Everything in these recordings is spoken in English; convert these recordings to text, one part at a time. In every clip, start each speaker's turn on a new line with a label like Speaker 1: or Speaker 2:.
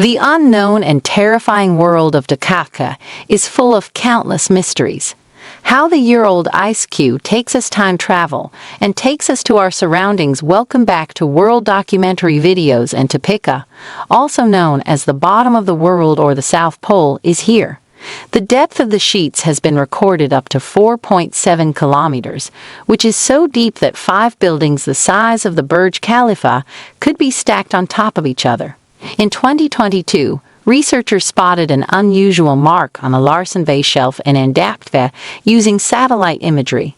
Speaker 1: The unknown and terrifying world of Antarctica is full of countless mysteries. How the year-old ice cube takes us time travel and takes us to our surroundings. Welcome back to World Documentary Videos. Antarctica, also known as the bottom of the world or the South Pole, is here. The depth of the sheets has been recorded up to 4.7 kilometers, which is so deep that 5 buildings the size of the Burj Khalifa could be stacked on top of each other. In 2022, researchers spotted an unusual mark on the Larsen V shelf in Antarctica using satellite imagery.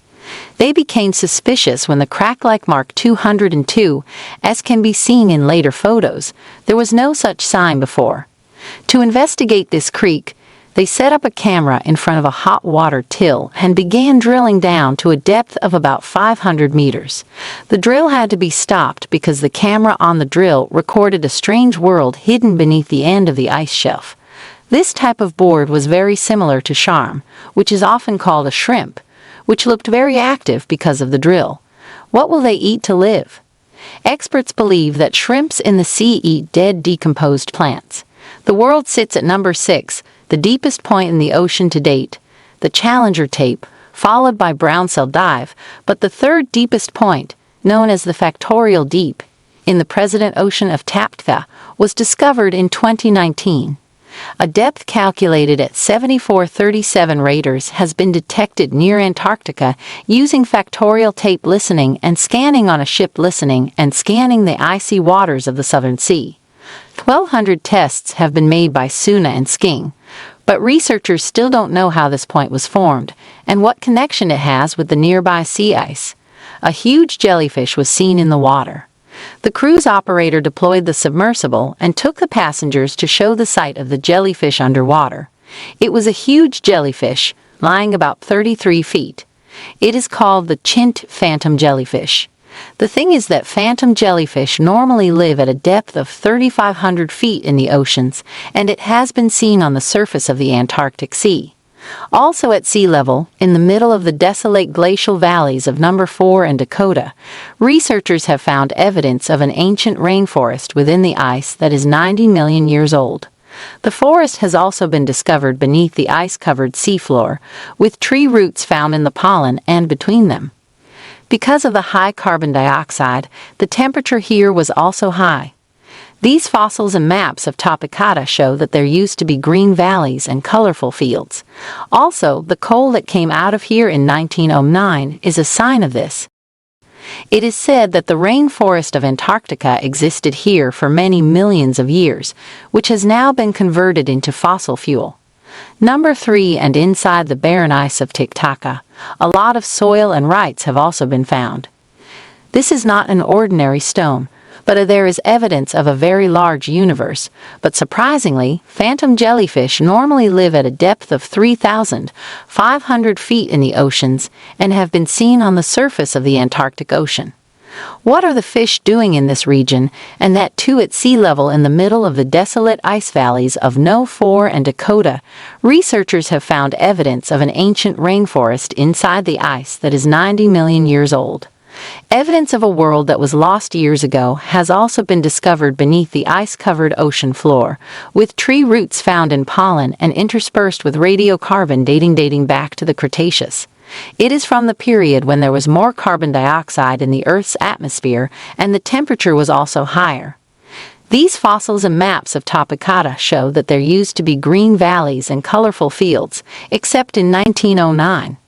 Speaker 1: They became suspicious when the crack-like mark 202, as can be seen in later photos. There was no such sign before. To investigate this creek, they set up a camera in front of a hot water till and began drilling down to a depth of about 500 meters. The drill had to be stopped because the camera on the drill recorded a strange world hidden beneath the end of the ice shelf. This type of board was very similar to charm, which is often called a shrimp, which looked very active because of the drill. What will they eat to live? Experts believe that shrimps in the sea eat dead, decomposed plants. The world sits at number 6, the deepest point in the ocean to date, the Challenger Tape, followed by Brownsell Dive, but the third deepest point, known as the Factorial Deep, in the President Ocean of Antarctica, was discovered in 2019. A depth calculated at 7437 radars has been detected near Antarctica using factorial tape listening and scanning on a ship listening and scanning the icy waters of the Southern Sea. 1,200 tests have been made by Suna and Sking, but researchers still don't know how this point was formed and what connection it has with the nearby sea ice. A huge jellyfish was seen in the water. The cruise operator deployed the submersible and took the passengers to show the sight of the jellyfish underwater. It was a huge jellyfish, lying about 33 feet. It is called the Chint phantom jellyfish. The thing is that phantom jellyfish normally live at a depth of 3,500 feet in the oceans, and it has been seen on the surface of the Antarctic Sea. Also at sea level, in the middle of the desolate glacial valleys of No. 4 and Dakota, researchers have found evidence of an ancient rainforest within the ice that is 90 million years old. The forest has also been discovered beneath the ice-covered seafloor, with tree roots found in the pollen and between them. Because of the high carbon dioxide, the temperature here was also high. These fossils and maps of Antarctica show that there used to be green valleys and colorful fields. Also, the coal that came out of here in 1909 is a sign of this. It is said that the rainforest of Antarctica existed here for many millions of years, which has now been converted into fossil fuel. Number 3, and inside the barren ice of Antarctica, a lot of soil and rites have also been found. This is not an ordinary stone, but there is evidence of a very large universe. But surprisingly, phantom jellyfish normally live at a depth of 3,500 feet in the oceans and have been seen on the surface of the Antarctic Ocean. What are the fish doing in this region, and that too at sea level in the middle of the desolate ice valleys of No. 4 and Dakota? Researchers have found evidence of an ancient rainforest inside the ice that is 90 million years old. Evidence of a world that was lost years ago has also been discovered beneath the ice-covered ocean floor, with tree roots found in pollen and interspersed with radiocarbon dating back to the Cretaceous. It is from the period when there was more carbon dioxide in the Earth's atmosphere and the temperature was also higher. These fossils and maps of Antarctica show that there used to be green valleys and colorful fields, except in 1909.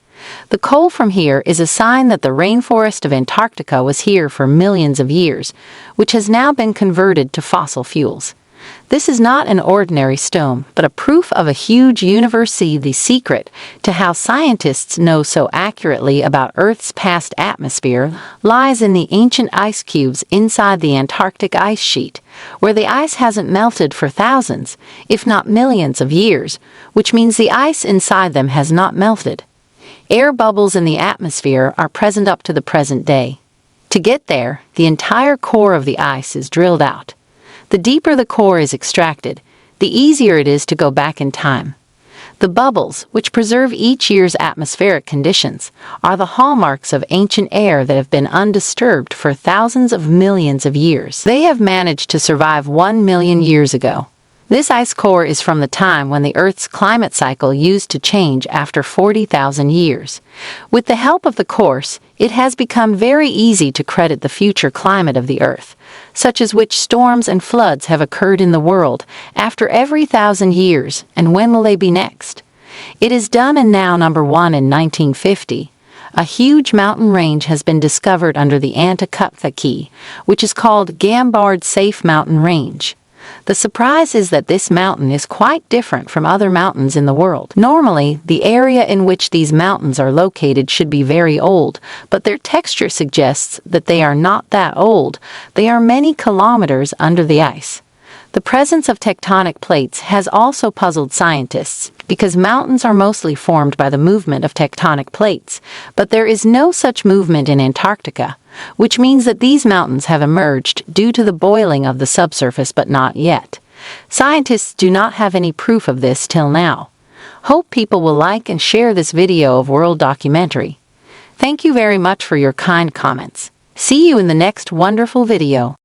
Speaker 1: The coal from here is a sign that the rainforest of Antarctica was here for millions of years, which has now been converted to fossil fuels. This is not an ordinary stone, but a proof of a huge universe. See, the secret to how scientists know so accurately about Earth's past atmosphere lies in the ancient ice cubes inside the Antarctic ice sheet, where the ice hasn't melted for thousands, if not millions of years, which means the ice inside them has not melted. Air bubbles in the atmosphere are present up to the present day. To get there, the entire core of the ice is drilled out. The deeper the core is extracted, the easier it is to go back in time. The bubbles, which preserve each year's atmospheric conditions, are the hallmarks of ancient air that have been undisturbed for thousands of millions of years. They have managed to survive 1 million years ago. This ice core is from the time when the Earth's climate cycle used to change after 40,000 years. With the help of the cores, it has become very easy to credit the future climate of the Earth, such as which storms and floods have occurred in the world after every 1,000 years, and when will they be next. It is done and now number 1 in 1950. A huge mountain range has been discovered under the Antarctic, which is called Gambard Safe Mountain Range. The surprise is that this mountain is quite different from other mountains in the world. Normally, the area in which these mountains are located should be very old, but their texture suggests that they are not that old. They are many kilometers under the ice. The presence of tectonic plates has also puzzled scientists, because mountains are mostly formed by the movement of tectonic plates, but there is no such movement in Antarctica, which means that these mountains have emerged due to the boiling of the subsurface, but not yet. Scientists do not have any proof of this till now. Hope people will like and share this video of World Documentary. Thank you very much for your kind comments. See you in the next wonderful video.